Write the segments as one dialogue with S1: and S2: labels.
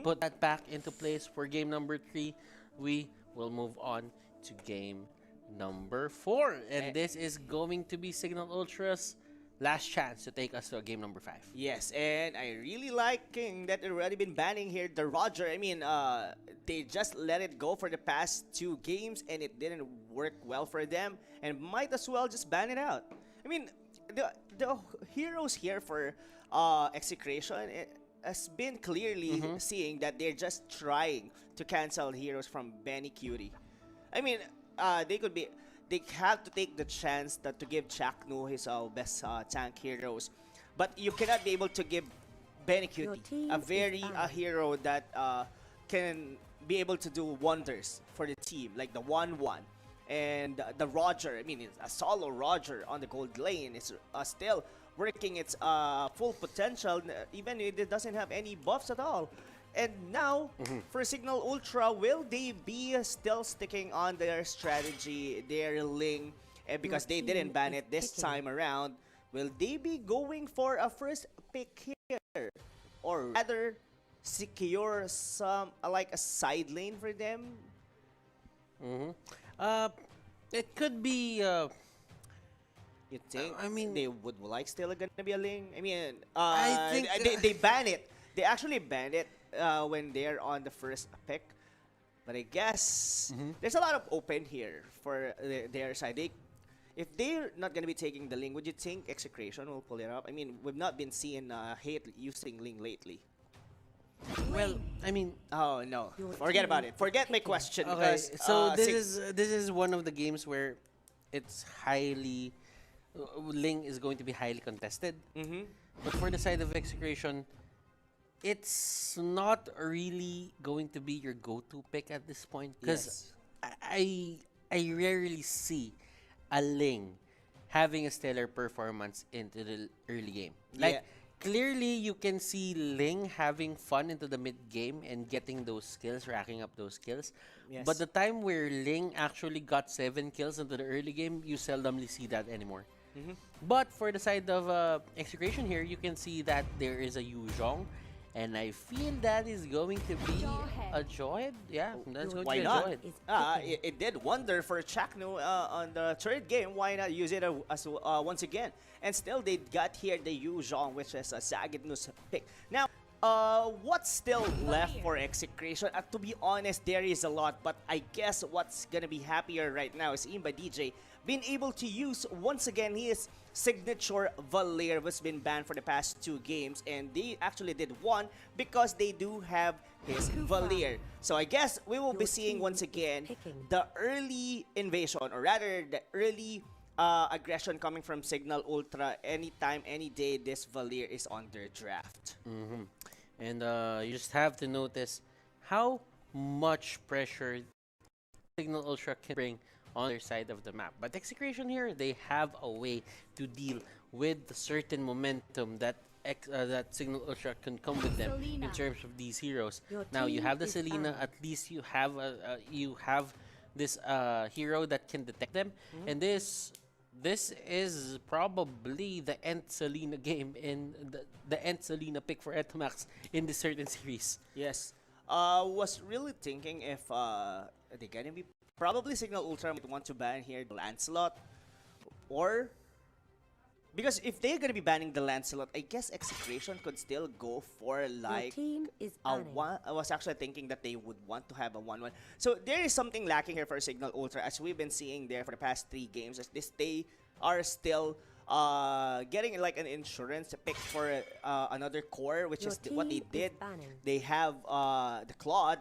S1: put that back into place for game number 3, we will move on to game number 4. And this is going to be Cignal Ultra's last chance to take us to game number 5.
S2: Yes, and I really liking that they've already been banning here the Roger. I mean, they just let it go for the past 2 games and it didn't work well for them, and might as well just ban it out. I mean, the heroes here for Execration has been clearly seeing that they're just trying to cancel heroes from Benny Cutie. I mean, they have to take the chance to give Chaknu his best tank heroes, but you cannot be able to give Benny Cutie a hero that can be able to do wonders for the team, like the 1-1. And the Roger, I mean, it's a solo Roger on the gold lane is still working its full potential, even if it doesn't have any buffs at all. And now, for Cignal Ultra, will they be still sticking on their strategy, their Ling, because they didn't ban it this time around? Will they be going for a first pick here? Or rather, secure some, like a side lane for them?
S1: It could be.
S2: You think?
S1: I mean,
S2: they would like still gonna be a Ling. I mean,
S1: I think
S2: they ban it. They actually banned it when they're on the first pick. But I guess there's a lot of open here for their side. If they're not gonna be taking the Ling, would you think Execration will pull it up? I mean, we've not been seeing hate using Ling lately.
S1: Well, I mean,
S2: oh no, forget about it. Forget my question.
S1: okay,
S2: Because,
S1: so this is one of the games where it's highly Ling is going to be highly contested. But for the side of Execration, it's not really going to be your go-to pick at this point, because I rarely see a Ling having a stellar performance into the early game. Like, clearly, you can see Ling having fun into the mid game and getting those skills, racking up those skills. But the time where Ling actually got 7 kills into the early game, you seldomly see that anymore. But for the side of Execration here, you can see that there is a Yu Zhong, and I feel that is going to be a Joyd. Yeah, that's going to be a Joyd.
S2: It did wonder for Chaknu on the 3rd game. Why not use it as once again? And still, they got here the Yu Zhong, which is a Sagidnus pick. Now, what's still left for Execration? To be honest, there is a lot, but I guess what's gonna be happier right now is Imba DJ being able to use once again his signature Valir, was been banned for the past 2 games, and they actually did one because they do have his Valir. So I guess we will be seeing once again the early invasion, or rather the early aggression coming from Cignal Ultra anytime, any day this Valir is on their draft.
S1: And you just have to notice how much pressure Cignal Ultra can bring on their side of the map. But Execration here, they have a way to deal with the certain momentum that that Cignal Ultra can come with them in terms of these heroes. Now you have the Selena, at least you have this hero that can detect them, and this is probably the end Selena game in the end Selena pick for Etomax in this certain series.
S2: Yes. Was really thinking if they're gonna be probably Cignal Ultra might want to ban here the Lancelot, or because if they're gonna be banning the Lancelot, I guess Execration could still go for like a one. I was actually thinking that they would want to have a 1-1. So there is something lacking here for Cignal Ultra, as we've been seeing there for the past 3 games. As they are still getting like an insurance pick for another core, which is what they did. They have the Claude.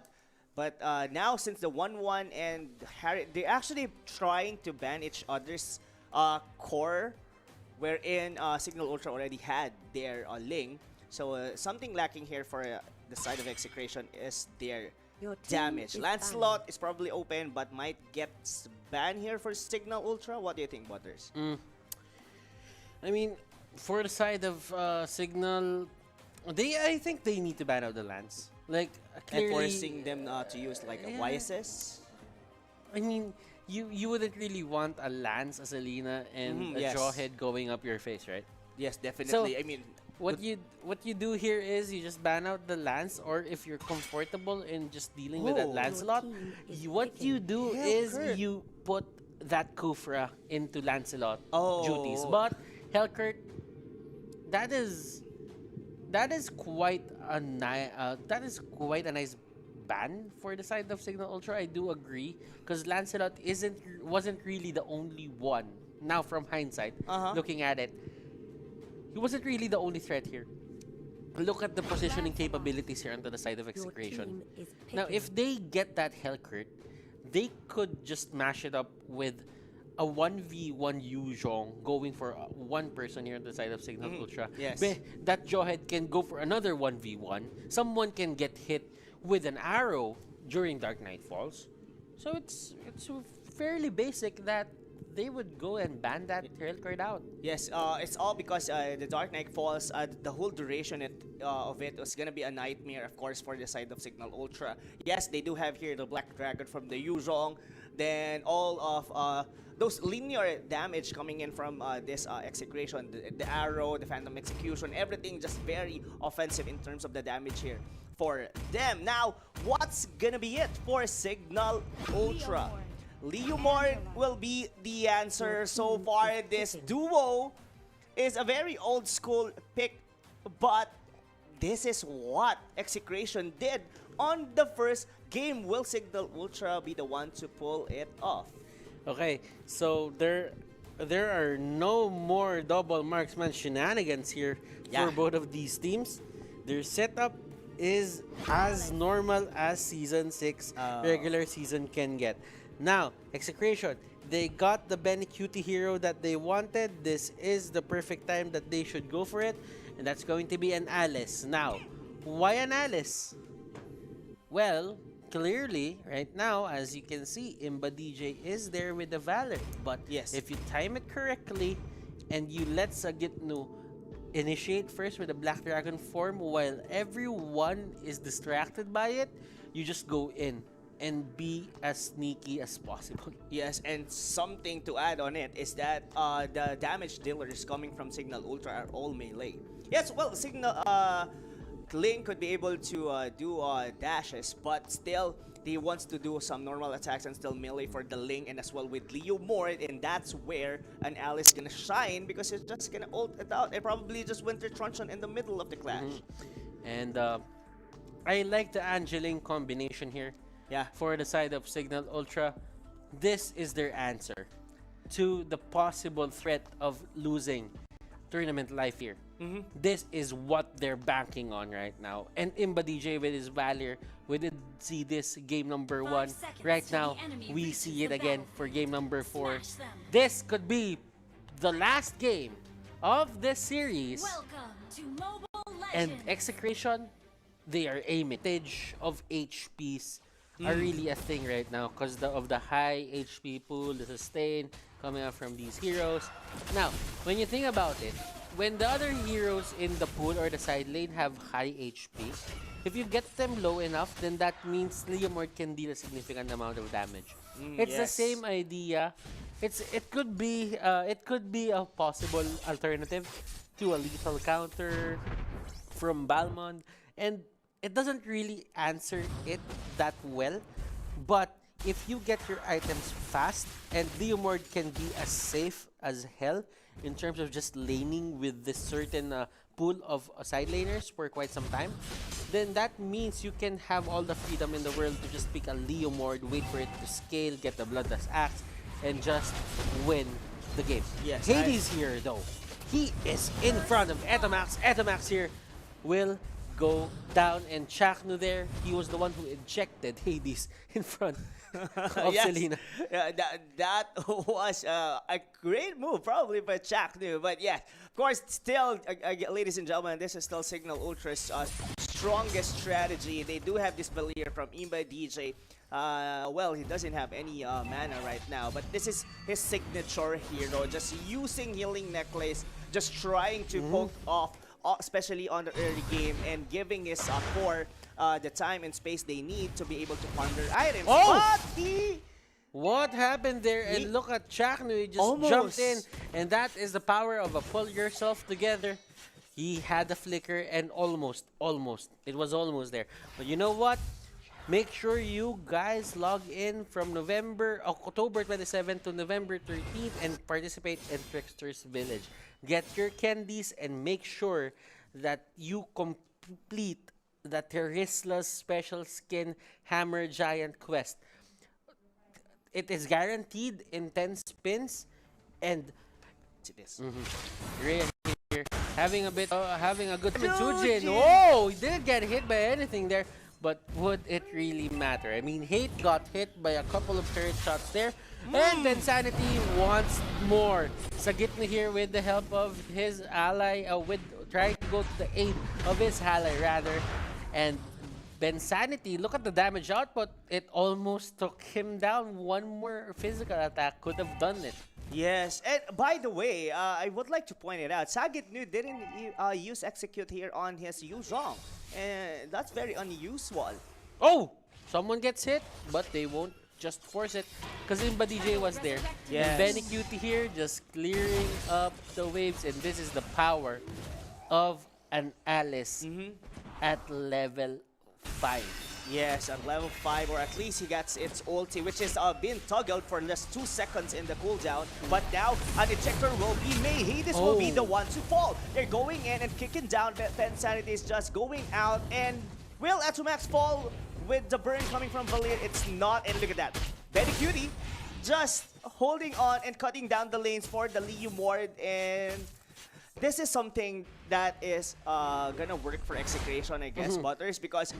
S2: But now, since the 1-1 and Harry, they're actually trying to ban each other's core, wherein Cignal Ultra already had their Ling. So something lacking here for the side of Execration is their damage. Lancelot is probably open, but might get banned here for Cignal Ultra. What do you think, Butters?
S1: I mean, for the side of Cignal, I think they need to ban out the Lance. Like,
S2: and forcing them to use like a YSS?
S1: I mean, you wouldn't really want a Lance, a Selena, and a Jawhead going up your face, right?
S2: Yes, definitely. So, I mean,
S1: what you do here is you just ban out the Lance, or if you're comfortable in just dealing with that
S2: Oh.
S1: Lancelot, what you do is
S2: Hellcurt.
S1: you put that Kufra into Lancelot duties.
S2: Oh.
S1: But Hellcurt, that is quite a quite a nice ban for the side of Cignal Ultra. I do agree, because Lancelot wasn't really the only one. Now from hindsight, looking at it, he wasn't really the only threat here. Look at the positioning capabilities here onto the side of Execration. Now, if they get that Hellcurt, they could just mash it up with a 1v1 Yuzhong going for one person here on the side of Cignal Ultra.
S2: Yes.
S1: That Jawhead can go for another 1v1. Someone can get hit with an arrow during Dark Knight Falls. So it's fairly basic that they would go and ban that Hellcurt out.
S2: Yes, it's all because the Dark Knight Falls, the whole duration of it was gonna be a nightmare, of course, for the side of Cignal Ultra. Yes, they do have here the Black Dragon from the Yuzhong, then all of those linear damage coming in from this Execration, the arrow, the Phantom Execution, everything just very offensive in terms of the damage here for them. Now, what's gonna be it for Cignal Ultra? Leomord will be the answer. So far, this duo is a very old school pick, but this is what Execration did on the first game. Will Cignal Ultra be the one to pull it off?
S1: Okay, so there are no more double marksman shenanigans here for both of these teams. Their setup is as normal as Season 6 regular season can get. Now, Execration, they got the Benny Cutie hero that they wanted. This is the perfect time that they should go for it, and that's going to be an Alice. Now, why an Alice? Well, clearly, right now, as you can see, Imba DJ is there with the Valor. But
S2: yes,
S1: if you time it correctly and you let Sagitnu initiate first with the Black Dragon form while everyone is distracted by it, you just go in and be as sneaky as possible.
S2: Yes, and something to add on it is that the damage dealers coming from Cignal Ultra are all melee. Yes, well, Ling could be able to do dashes, but still, he wants to do some normal attacks and still melee for the Ling, and as well with Leomord, and that's where an Alice gonna shine, because it's just gonna ult it out and probably just Winter Truncheon in the middle of the clash.
S1: And I like the Angeline combination here.
S2: Yeah.
S1: For the side of Cignal Ultra, this is their answer to the possible threat of losing tournament life here. This is what they're banking on right now. And Imba DJ with his Valor, we did see this game number 1. Right now, we see it again for game number 4. This could be the last game of this series.
S3: Welcome to Mobile
S1: And
S3: Legends.
S1: Execration, they are aiming. Of HPs are really a thing right now because of the high HP pool, the sustain coming out from these heroes. Now, when you think about it, when the other heroes in the pool or the side lane have high HP, if you get them low enough, then that means Leomord can deal a significant amount of damage. It's the same idea. It could be a possible alternative to a lethal counter from Balmond, and it doesn't really answer it that well, but if you get your items fast, and Leomord can be as safe as hell in terms of just laning with this certain pool of side laners for quite some time, then that means you can have all the freedom in the world to just pick a Leomord, wait for it to scale, get the Bloodlust Axe, and just win the game.
S2: Yes,
S1: Hades here, though. He is in front of Etomax. Etomax here will go down, and Chaknu there, he was the one who ejected Hades in front of Selena.
S2: Yeah, that was a great move, probably by Chaknu. But yeah, of course, still, ladies and gentlemen, this is still Cignal Ultra's strongest strategy. They do have this Valier from Imba DJ. Well, he doesn't have any mana right now, but this is his signature hero, just using Healing Necklace, just trying to poke off, especially on the early game, and giving his core the time and space they need to be able to ponder items.
S1: Oh!
S2: But
S1: What happened there? And look at Chaknu, he just jumped in, and that is the power of a pull yourself together. He had the flicker and almost. It was almost there. But you know what? Make sure you guys log in from October 27th to November 13th and participate in Trickster's Village. Get your candies and make sure that you complete the Terisla's special skin Hammer Giant quest. It is guaranteed in 10 spins and
S2: It is.
S1: Ray here having a good time with Sujin.
S2: Sujin!
S1: Oh, he didn't get hit by anything there, but would it really matter? I mean, Hate got hit by a couple of turret shots there, and then Sanity wants more. Sagitna here with the help of his ally, with trying to go to the aid of his ally rather, and Bensanity, look at the damage output. It almost took him down. One more physical attack could have done it.
S2: Yes, and by the way, I would like to point it out. Sagitnu didn't use Execute here on his Yu Zhong, and that's very unusual.
S1: Oh! Someone gets hit, but they won't just force it because Imba DJ was there.
S2: Yes.
S1: And Benny Cutie here just clearing up the waves, and this is the power of an Alice at level 5.
S2: Yes, at level 5, or at least he gets its ulti, which is being toggled for just 2 seconds in the cooldown. But now, an ejector will be made. Hades will be the one to fall. They're going in and kicking down. Bensanity is just going out. And will Atomax fall with the burn coming from Valir? It's not. And look at that. Betty Cutie just holding on and cutting down the lanes for the Liu Mord. And this is something that is gonna work for Execration, I guess, Butters, because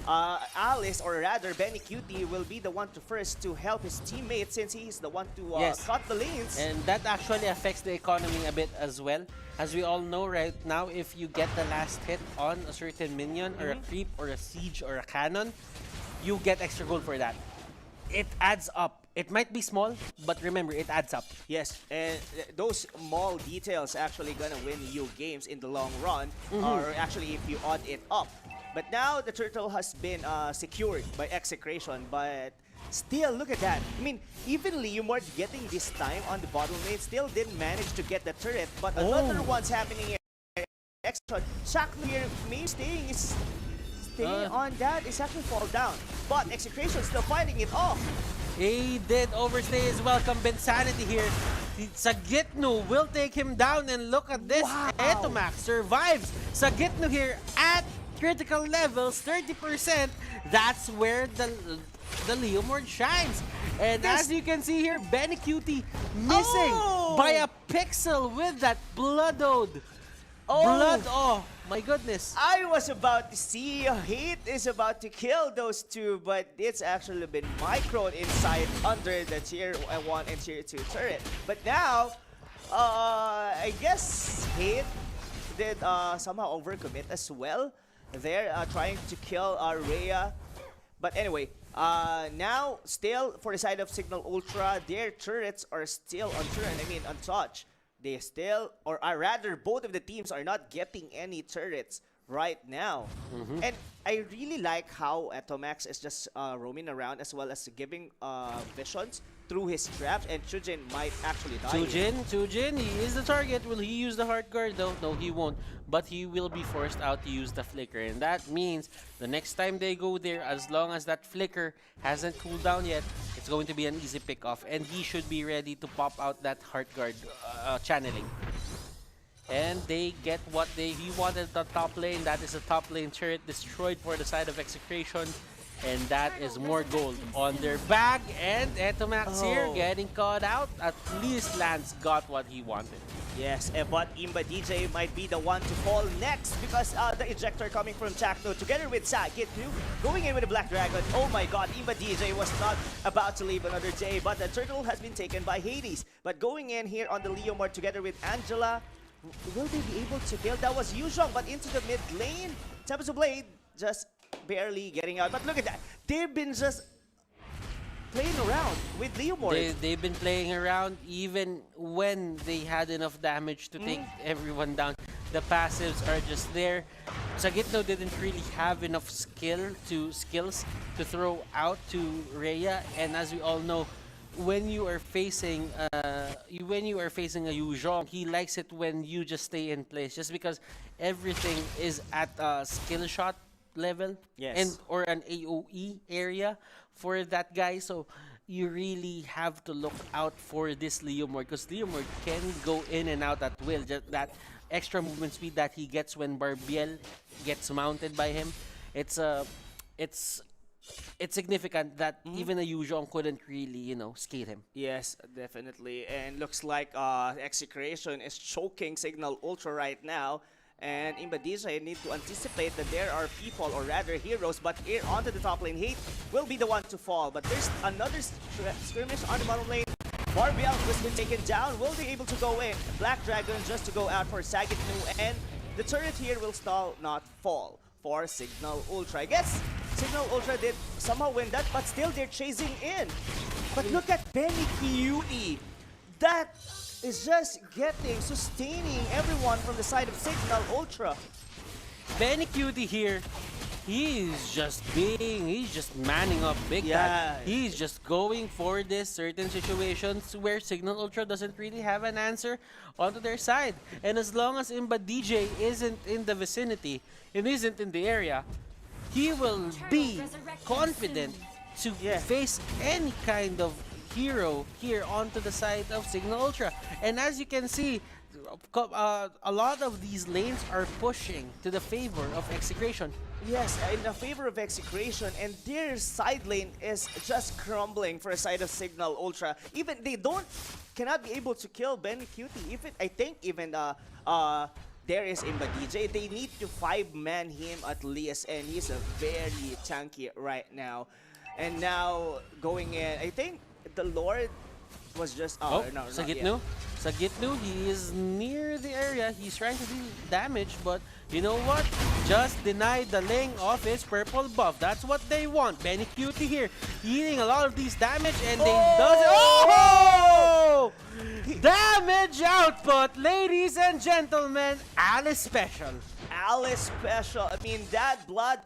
S2: Alice, or rather Benny Cutie, will be the one to help his teammates since he's the one to cut the lanes.
S1: And that actually affects the economy a bit as well. As we all know right now, if you get the last hit on a certain minion or a creep or a siege or a cannon, you get extra gold for that. It adds up. It might be small, but remember, it adds up.
S2: Yes, and those small details actually gonna win you games in the long run, or actually if you add it up. But now the turtle has been secured by Execration, but still, look at that. I mean, even Leomord getting this time on the bottom lane still didn't manage to get the turret, but another one's happening here. Extra Shackler here, maybe staying on that is actually fall down, but Execration still fighting it off.
S1: He did overstay his welcome. Bensanity here. Sagitnu will take him down, and look at this.
S2: Wow.
S1: Etomax survives. Sagitnu here at critical levels, 30%. That's where the Leomord shines. And as you can see here, Benny Cutie missing by a pixel with that blood ode. Blood, oh my goodness.
S2: I was about to see Hate is about to kill those two, but it's actually been microed inside under the tier 1 and tier 2 turret. But now, I guess Hate did somehow overcommit as well. They're trying to kill Rhea. But anyway, now still for the side of Cignal Ultra, their turrets are still untouched. They still, or rather, both of the teams are not getting any turrets right now. And I really like how Atomax is just roaming around as well as giving visions through his traps, and Chujin might actually die.
S1: Chujin, he is the target. Will he use the heart guard though? No, he won't. But he will be forced out to use the flicker, and that means the next time they go there, as long as that flicker hasn't cooled down yet, it's going to be an easy pick off, and he should be ready to pop out that heart guard channeling. And they get what he wanted, the top lane. That is a top lane turret destroyed for the side of Execration. And that is more gold on their bag. And Etomax here getting caught out. At least Lance got what he wanted.
S2: Yes, but Imba DJ might be the one to fall next because the ejector coming from Chakno together with Sagitnu going in with the Black Dragon. Oh my god, Imba DJ was not about to leave another day, but the turtle has been taken by Hades. But going in here on the Leomord together with Angela, will they be able to kill? That was Yuzhong, but into the mid lane. Tempest of Blade just barely getting out. But look at that. They've been just playing around with Leomord.
S1: They've been playing around even when they had enough damage to take everyone down. The passives are just there. Sagitno didn't really have enough skills to throw out to Rhea, and as we all know, when you are facing a Yu Zhong, he likes it when you just stay in place, just because everything is at a skill shot level and
S2: Yes.
S1: or an AOE area for that guy. So you really have to look out for this Leomord because Leomord can go in and out at will. Just that extra movement speed that he gets when Barbiel gets mounted by him, it's it's it's significant that even a Yuzhong couldn't really, skate him.
S2: Yes, definitely. And looks like Execration is choking Signal Ultra right now. And Imbadija need to anticipate that there are people, or rather heroes, but here onto the top lane. Hate will be the one to fall. But there's another skirmish on the bottom lane. Barbiel has been taken down. Will be able to go in. Black Dragon just to go out for Sagitnu. And the turret here will stall, not fall for Signal Ultra. I guess Signal Ultra did somehow win that, but still they're chasing in. But look at Benny Kyuti. That is just sustaining everyone from the side of Signal Ultra.
S1: Benny Cutie here, he's just manning up big
S2: Yeah.
S1: time. He's just going for this certain situations where Signal Ultra doesn't really have an answer onto their side. And as long as Imba DJ isn't in the vicinity and isn't in the area, he will be confident to face any kind of hero here onto the side of Signal Ultra. And as you can see, a lot of these lanes are pushing to the favor of Execration.
S2: Yes, in the favor of Execration, and their side lane is just crumbling for a side of Signal Ultra. Even they cannot be able to kill Benny Cutie. Even I think even there is Imba DJ. They need to 5-man him at least, and he's a very tanky right now. And now going in, I think the Lord was just no, not
S1: Sagitnu. Sagitnu, he is near the area. He's trying to do damage, but you know what? Just denied the ling of his purple buff. That's what they want. Benny Cutie here, eating a lot of these damage, and they does it. Oh! Damage output, ladies and gentlemen. Alice special.
S2: Alice special. I mean, that blood,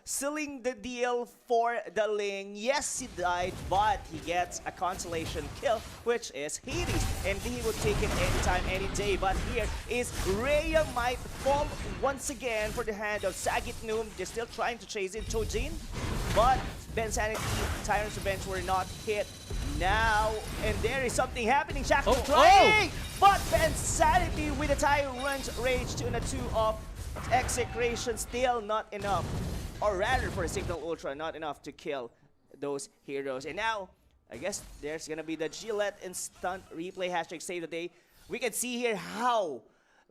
S2: sealing the deal for the Ling. Yes, he died, but he gets a consolation kill, which is Hades. And he would take it anytime, any day. But here is Rhea might fall once again for the hand of Sagitnu. They're still trying to chase in Chojin, but Ben Sanity, Tyrant's Revenge were not hit. Now, and there is something happening. Shackle trying, but Ben Sanity with a Tyrant's Rage to a 2 of Execration, still not enough. Or rather, for Signal Ultra, not enough to kill those heroes. And now, I guess there's gonna be the Gillette instant replay hashtag save the day. We can see here how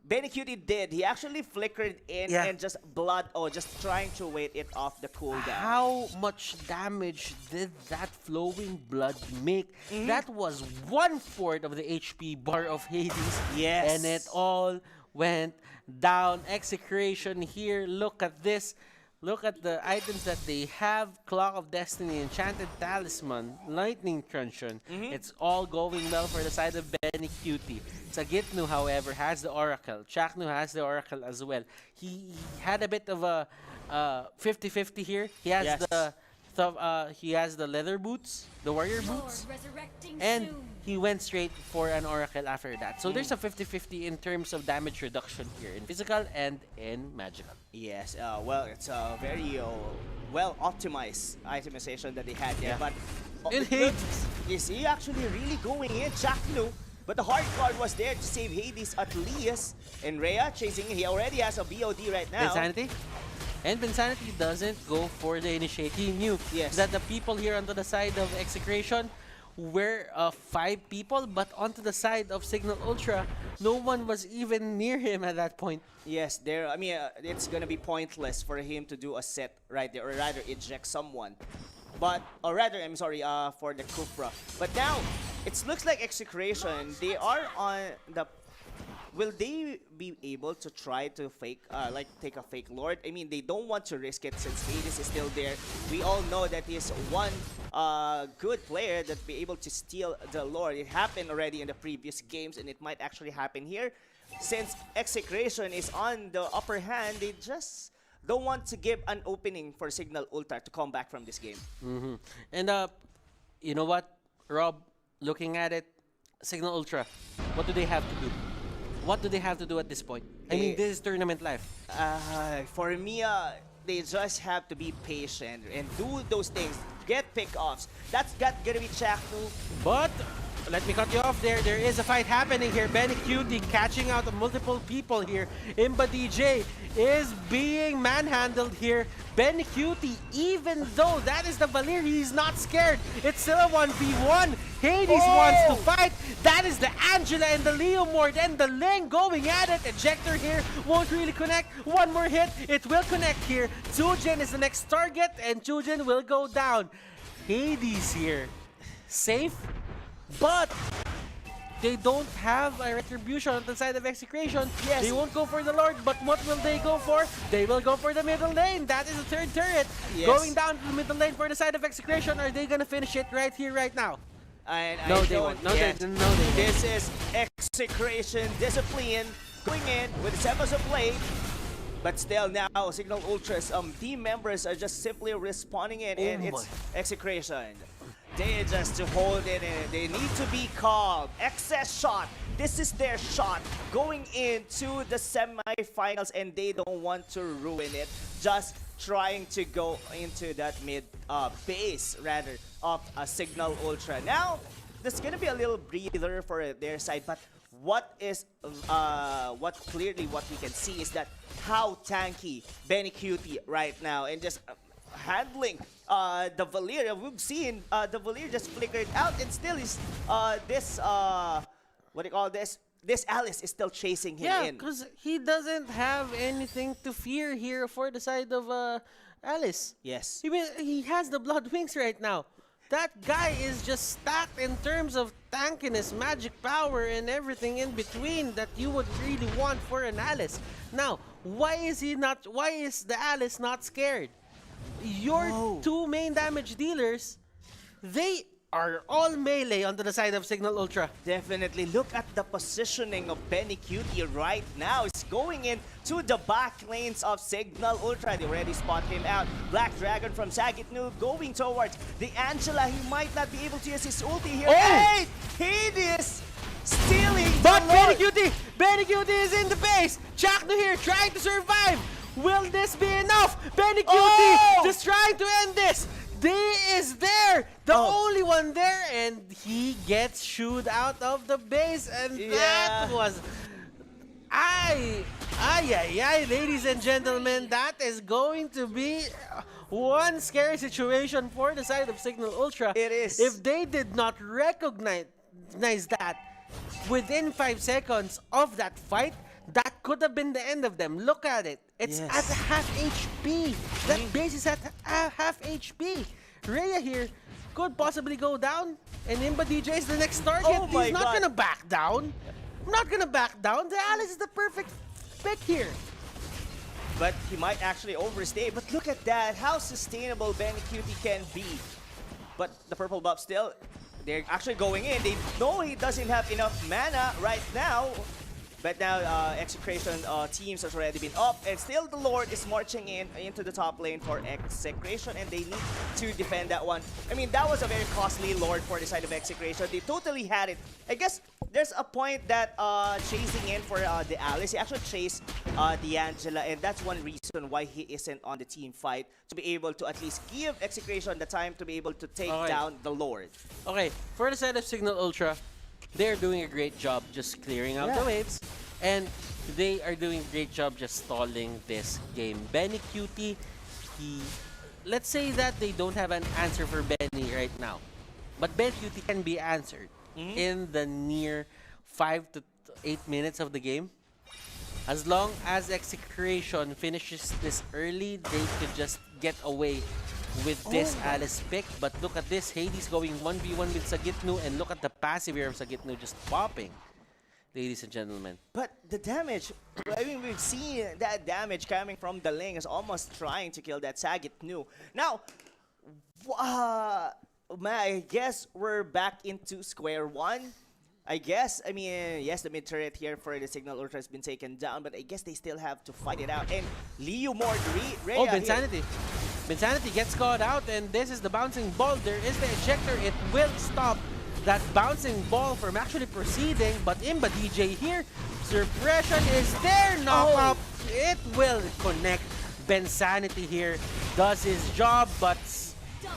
S2: Benny Cutie did. He actually flickered in and just just trying to wait it off the cooldown.
S1: How much damage did that flowing blood make? That was 1/4 of the HP bar of Hades.
S2: Yes.
S1: And it all went down. Execration here. Look at this. Look at the items that they have. Clock of Destiny, Enchanted Talisman, Lightning Truncheon. It's all going well for the side of Benny Cutie. Sagitnu, however, has the Oracle. Chaknu has the Oracle as well. He had a bit of a 50-50 here. He has he has the leather boots, the warrior boots, and he went straight for an Oracle after that. So there's a 50-50 in terms of damage reduction here in physical and in magical.
S2: Yes, well, it's a very well optimized itemization that they had there. But
S1: In Hades.
S2: is he actually really going in? Chaknu, but the hard card was there to save Hades at least. And Rhea chasing, he already has a BOD right now.
S1: Insanity. And Insanity doesn't go for the initiate. He knew that the people here onto the side of Execration were 5 people, but onto the side of Signal Ultra, no one was even near him at that point.
S2: Yes, there. I mean, it's gonna be pointless for him to do a set right there, or rather eject someone. But, or rather, I'm sorry, for the Kufra. But now, it looks like Execration, they are on the... Will they be able to try to fake, take a fake Lord? I mean, they don't want to risk it since Hades is still there. We all know that he's one good player that be able to steal the Lord. It happened already in the previous games, and it might actually happen here. Since Execration is on the upper hand, they just don't want to give an opening for Signal Ultra to come back from this game.
S1: And you know what, Rob? Looking at it, Signal Ultra, what do they have to do? what do they have to do at this point? I mean, this is tournament life.
S2: For me, they just have to be patient and do those things. Get pick-offs. That's gonna be Chaknu.
S1: But let me cut you off there. There is a fight happening here. Benny Cutie catching out multiple people here. Imba DJ is being manhandled here. Benny Cutie, even though that is the Valir, he's not scared. It's still a 1v1. Hades wants to fight. That is the Angela and the Leomord and the Ling going at it. Ejector here won't really connect. One more hit. It will connect here. Chujin is the next target and Chujin will go down. Hades here. Safe. But they don't have a retribution on the side of Execration.
S2: Yes.
S1: They won't go for the Lord, but what will they go for? They will go for the middle lane. That is the third turret.
S2: Yes.
S1: Going down to the middle lane for the side of Execration. Are they gonna finish it right here, right now?
S2: No,
S1: they won't. No, they won't.
S2: This is Execration discipline going in with 7 of play. But still now, Cignal Ultra's team members are just simply responding in, and it's Execration. They just to hold it in. They need to be calm. Excess shot. This is their shot going into the semifinals, and they don't want to ruin it. Just trying to go into that mid base rather of a Cignal Ultra. Now, there's gonna be a little breather for their side, but what clearly what we can see is that how tanky Benny Cutie right now, and just handling the Valir. We've seen the Valir just flickered out, and still is this what do you call this? This Alice is still chasing him
S1: Yeah,
S2: in.
S1: because he doesn't have anything to fear here for the side of Alice.
S2: Yes.
S1: He has the Blood Wings right now. That guy is just stacked in terms of tankiness, magic power, and everything in between that you would really want for an Alice. Now, why is the Alice not scared? Your two main damage dealers, they are all melee onto the side of Cignal Ultra.
S2: Definitely. Look at the positioning of Benny Cutie right now. It's going in to the back lanes of Cignal Ultra. They already spot him out. Black Dragon from Cignal going towards the Angela. He might not be able to use his ulti here.
S1: Oh!
S2: Hey! Hades stealing
S1: But
S2: the Lord.
S1: Benny Cutie is in the base. Chakno here trying to survive. Will this be enough? Benny Cutie just trying to end this. They is there, the only one there, and he gets shooed out of the base, and that was, ladies and gentlemen, that is going to be one scary situation for the side of Cignal Ultra.
S2: It is.
S1: If they did not recognize that within 5 seconds of that fight, that could have been the end of them. Look at it. It's at half HP. That base is at half HP. Rhea here could possibly go down, and Imba DJ is the next target.
S2: Oh my
S1: He's not
S2: God.
S1: gonna back down. Not gonna back down. The Alice is the perfect pick here.
S2: But he might actually overstay. But look at that, how sustainable Benny Cutie can be. But the purple buff still, they're actually going in. They know he doesn't have enough mana right now. But now Execration teams has already been up, and still the Lord is marching into the top lane for Execration, and they need to defend that one. I mean, that was a very costly Lord for the side of Execration. They totally had it. I guess there's a point that chasing in for the Alice, he actually chased the Angela, and that's one reason why he isn't on the team fight, to be able to at least give Execration the time to be able to take down the Lord.
S1: Okay, for the side of Cignal Ultra, they're doing a great job just clearing out the waves, and they are doing a great job just stalling this game. Benny Cutie, let's say that they don't have an answer for Benny right now, but Benny Cutie can be answered in the near 5 to 8 minutes of the game. As long as Execration finishes this early, they could just get away with this Alice pick. But look at this, Hades going 1v1 with Sagitnu, and look at the passive here of Sagitnu just popping, ladies and gentlemen.
S2: But the damage, I mean, we've seen that damage coming from the Ling is almost trying to kill that Sagitnu. Now, I guess we're back into square one. I guess, I mean, yes, the mid turret here for the Cignal Ultra has been taken down, but I guess they still have to fight it out. And Leo Mord, Rhea
S1: Bensanity. Bensanity gets caught out, and this is the bouncing ball. There is the ejector. It will stop that bouncing ball from actually proceeding, but Imba DJ here, suppression is there, knock up, it will connect. Ben Sanity here does his job, but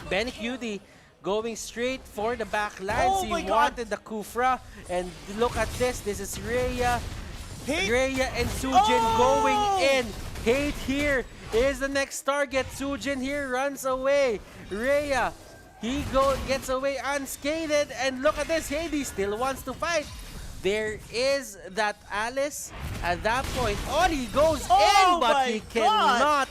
S1: Ben Cutie going straight for the back lines.
S2: Oh my
S1: He
S2: God.
S1: wanted the Kufra, and look at this, this is Rhea.
S2: Hate.
S1: Rhea and Sujin going
S2: Oh!
S1: in. Hate here is the next target. Sujin here runs away. Rhea, he gets away unscathed. And look at this, Hades still wants to fight. There is that Alice. At that point, he goes
S2: Oh
S1: in, but
S2: my
S1: he
S2: God.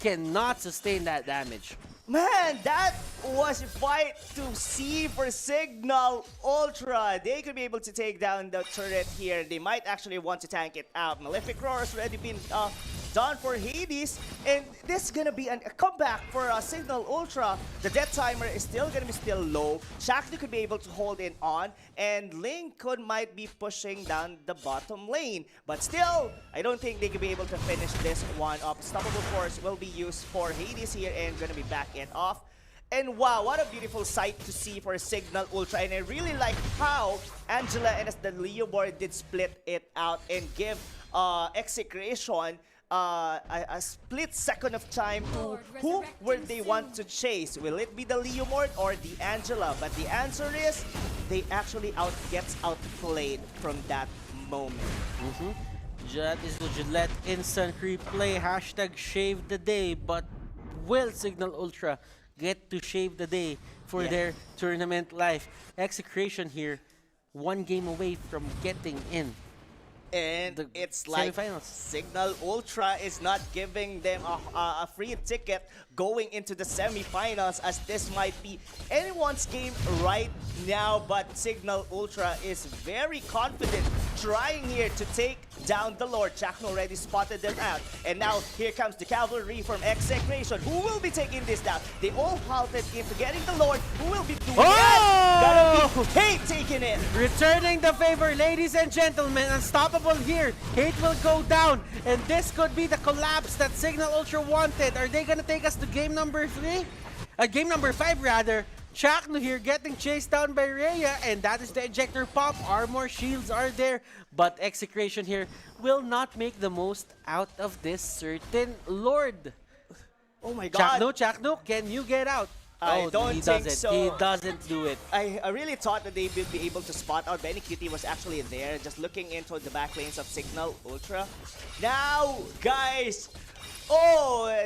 S1: cannot sustain that damage.
S2: Man, that was a fight to see for Cignal Ultra. They could be able to take down the turret here. They might actually want to tank it out. Malefic Roar has already been done for Hades. And this is going to be a comeback for Cignal Ultra. The death timer is still going to be still low. Shakti could be able to hold it on. And Ling might be pushing down the bottom lane. But still, I don't think they could be able to finish this one up. Stoppable Force will be used for Hades here and going to be back it off. And wow, what a beautiful sight to see for Cignal Ultra. And I really like how Angela and the Leo board did split it out and give Execration a split second of time to who will they want to chase. Will it be the Leo board or the Angela? But the answer is they actually gets outplayed from that moment.
S1: That is the Gillette instant replay. Hashtag shave the day. But will Cignal Ultra get to shave the day for their tournament life? Execration here, one game away from getting in.
S2: And
S1: The
S2: it's like
S1: semifinals.
S2: Cignal Ultra is not giving them a free ticket going into the semifinals, as this might be anyone's game right now. But Cignal Ultra is very confident, trying here to take down the Lord. Cignal already spotted them out. And now here comes the cavalry from Execration. Who will be taking this down? They all halted into getting the Lord. Who will be doing that? Gotta be Hate taking it.
S1: Returning the favor, ladies and gentlemen. Unstoppable here. Hate will go down. And this could be the collapse that Cignal Ultra wanted. Are they gonna take us to game number 3? Game number 5 rather. Chakno here getting chased down by Rhea, and that is the ejector pop. Armor shields are there, but Execration here will not make the most out of this certain Lord.
S2: Oh my God.
S1: Chakno, can you get out?
S2: I don't
S1: he
S2: think
S1: doesn't.
S2: so.
S1: He doesn't do it.
S2: I really thought that they would be able to spot out. Benny Cutie was actually there, just looking into the back lanes of Cignal Ultra. Now, guys,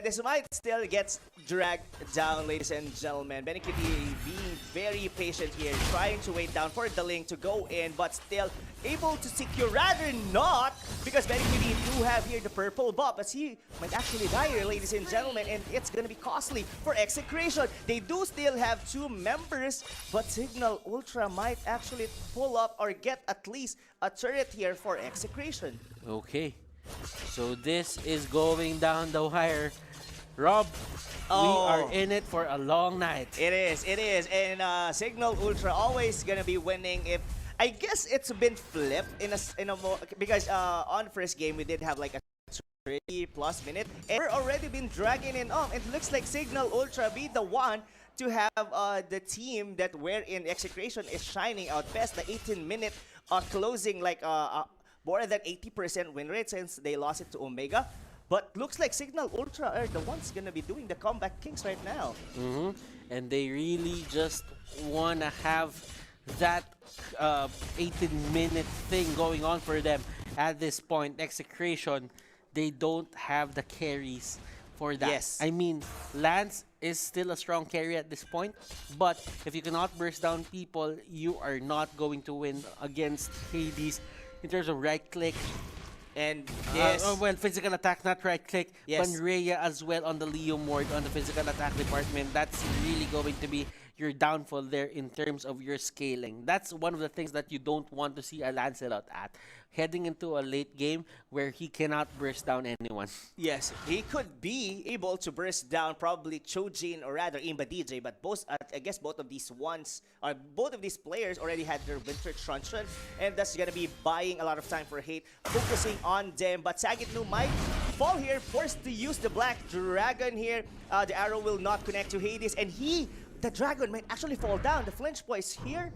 S2: this might still get dragged down, ladies and gentlemen. Benny Cutie being very patient here, trying to wait down for the link to go in, but still able to secure, rather not, because Benny Cutie do have here the purple buff, but he might actually die here, ladies and gentlemen, and it's gonna be costly for Execration. They do still have 2 members, but Cignal Ultra might actually pull up or get at least a turret here for Execration.
S1: Okay, so this is going down the wire. Rob, we are in it for a long night.
S2: It is, and Cignal Ultra always gonna be winning. If I guess it's been flipped because on the first game we did have like a 30+ minute, and we're already been dragging it on. It looks like Cignal Ultra be the one to have the team that we're in Execration is shining out best. The 18-minute closing, like more than 80% win rate since they lost it to Omega. But looks like Cignal Ultra are the ones gonna be doing the comeback kings right now.
S1: And they really just want to have that 18-minute thing going on for them at this point. Execration, they don't have the carries for that.
S2: Yes.
S1: I mean, Lance is still a strong carry at this point, but if you cannot burst down people, you are not going to win against Hades in terms of right-click.
S2: And yes,
S1: well, physical attack, not right click.
S2: Yes.
S1: Panrea as well on the Leo Mord on the physical attack department. That's really going to be your downfall there in terms of your scaling. That's one of the things that you don't want to see a Lancelot at. Heading into a late game where he cannot burst down anyone.
S2: yes, he could be able to burst down probably Chojin or rather Imba DJ, but I guess both of these players already had their winter truncheon, and that's gonna be buying a lot of time for Hate, focusing on them. But Sagitnu might fall here, forced to use the Black Dragon here. The arrow will not connect to Hades, and the dragon might actually fall down. The flinch boys here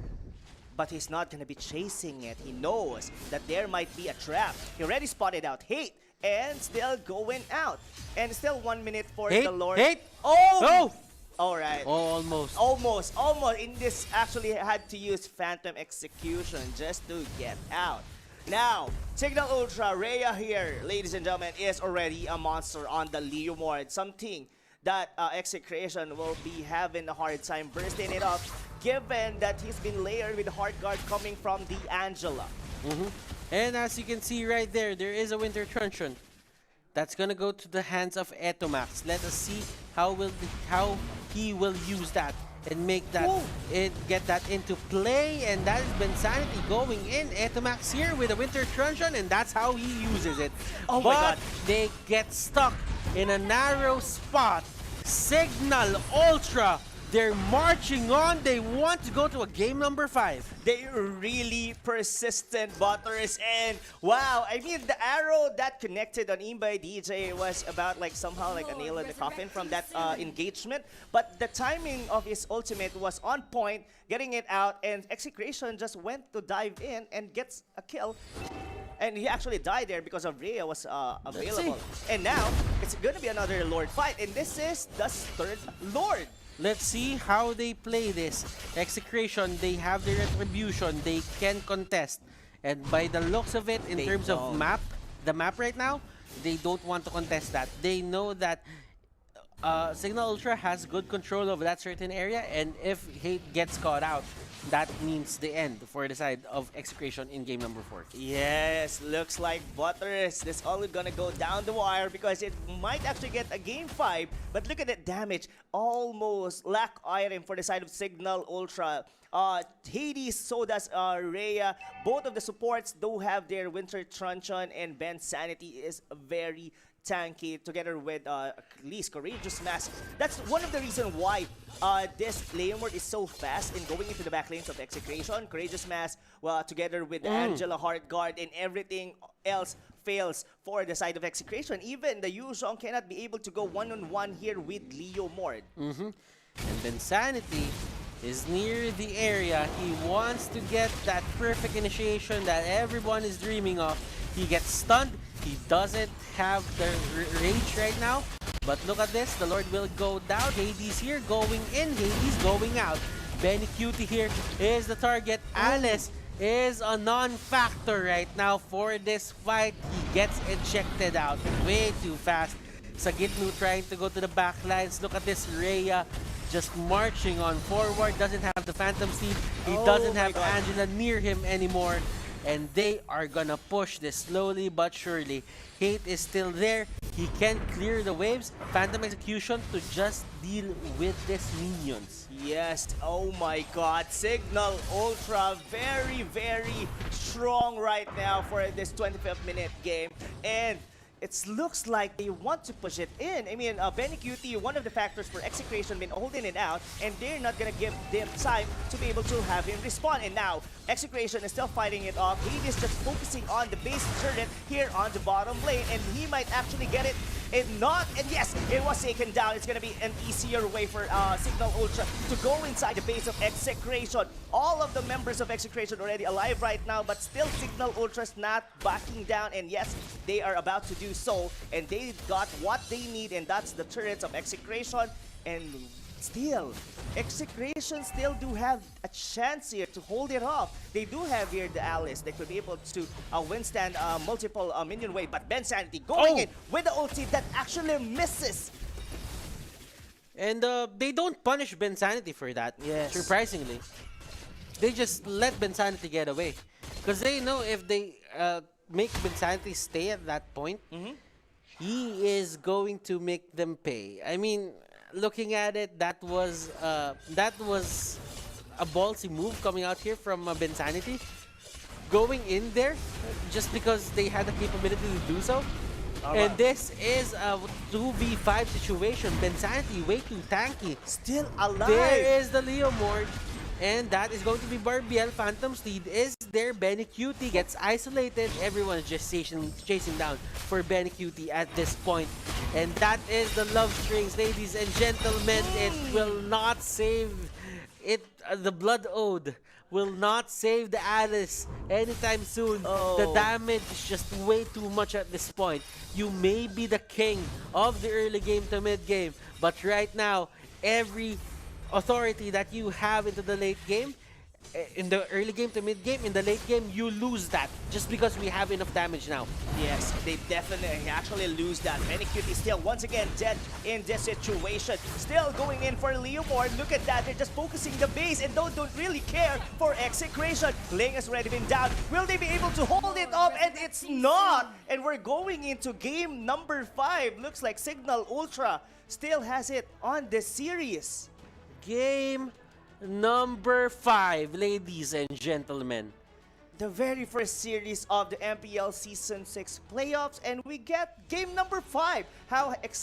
S2: but he's not gonna be chasing it. He knows that there might be a trap. He already spotted out Hate and still going out. And still 1 minute for
S1: Hate,
S2: the Lord.
S1: Hate.
S2: Oh!
S1: Oh!
S2: Alright.
S1: Oh, almost.
S2: Almost. In this, actually had to use Phantom Execution just to get out. Now, Cignal Ultra, Rhea here, ladies and gentlemen, is already a monster on the Leo Mord. Something that Execration will be having a hard time bursting it up, given that he's been layered with Heart Guard coming from the Angela.
S1: And as you can see right there, there is a Winter Truncheon. That's gonna go to the hands of Etomax. Let us see how he will use that and make that get that into play. And that has been Sanity going in. Etomax here with a Winter Truncheon, and that's how he uses it.
S2: Oh
S1: but
S2: my God.
S1: they get stuck in a narrow spot. Cignal Ultra, they're marching on. They want to go to a game number 5.
S2: They're really persistent, Butters, and wow, I mean, the arrow that connected on Imbai DJ was about like somehow like a nail in the coffin from that engagement, but the timing of his ultimate was on point, getting it out, and Execration just went to dive in and gets a kill. And he actually died there because of Rhea was available. And now, it's gonna be another Lord fight, and this is the third Lord.
S1: Let's see how they play this. Execration, they have their retribution. They can contest. And by the looks of it, in terms of the map right now, they don't want to contest that. They know that Cignal Ultra has good control over that certain area, and if Hate gets caught out, that means the end for the side of Execration in game number 4.
S2: Yes, looks like Butters. This all gonna go down the wire because it might actually get a game 5. But look at that damage. Almost lack item for the side of Cignal Ultra. Hades, so does Rhea. Both of the supports do have their Winter Truncheon, and Ben Sanity is very tanky together with at least Courageous Mask. That's one of the reasons why this Leomord is so fast in going into the back lanes of Execration. Courageous Mask, well, together with Angela, Heart Guard, and everything else fails for the side of Execration. Even the Yuzhong cannot be able to go one-on-one here with Leomord.
S1: And then Sanity is near the area. He wants to get that perfect initiation that everyone is dreaming of. He gets stunned. He doesn't have the rage right now. But look at this. The Lord will go down. Hades here going in. Hades going out. Benny Cutie here is the target. Alice is a non-factor right now for this fight. He gets ejected out way too fast. Cignal trying to go to the back lines. Look at this. Rhea just marching on forward. Doesn't have the Phantom Steed. He doesn't have Angela near him anymore. And they are gonna push this slowly but surely. Hate is still there. He can clear the waves. Phantom Execution to just deal with these minions.
S2: Yes, oh my God. Cignal Ultra very, very strong right now for this 25th minute game. And it looks like they want to push it in. I mean, Benny Cutie, one of the factors for Execration, been holding it out, and they're not gonna give them time to be able to have him respond. And now, Execration is still fighting it off. He is just focusing on the base turret here on the bottom lane, and he might actually get it. If not, and yes, it was taken down. It's gonna be an easier way for Cignal Ultra to go inside the base of Execration. All of the members of Execration already alive right now, but still Cignal Ultra's not backing down. And yes, they are about to do so, and they got what they need, and that's the turrets of Execration. And still, Execration still do have a chance here to hold it off. They do have here the Alice. They could be able to withstand multiple minion wave, but Ben Sanity going in with the ulti that actually misses.
S1: And they don't punish Ben Sanity for that, surprisingly. They just let Ben Sanity get away. Because they know if they make Ben Sanity stay at that point, he is going to make them pay. I mean, looking at it, that was a ballsy move coming out here from Ben Sanity. Going in there just because they had the capability to do so. And this is a 2v5 situation. Ben Sanity way too tanky.
S2: Still alive.
S1: There is the Leomord. And that is going to be Barbiel. Phantom Steed is there. Benny Cutie gets isolated. Everyone is just chasing down for Benny Cutie at this point. And that is the love strings, ladies and gentlemen. It will not save The Blood Ode will not save the Alice anytime soon. The damage is just way too much at this point. You may be the king of the early game to mid game, but right now, every authority that you have into the late game, in the early game to mid game, in the late game, you lose that just because we have enough damage now.
S2: Yes, they definitely actually lose that. Manicute is still once again dead in this situation. Still going in for Leomord. Look at that, they're just focusing the base and don't really care for Execration. Ling has already been down. Will they be able to hold it up? And it's not! And we're going into game number 5. Looks like Cignal Ultra still has it on this series.
S1: Game number 5, ladies and gentlemen.
S2: The very first series of the MPL Season 6 playoffs, and we get game number 5. How excited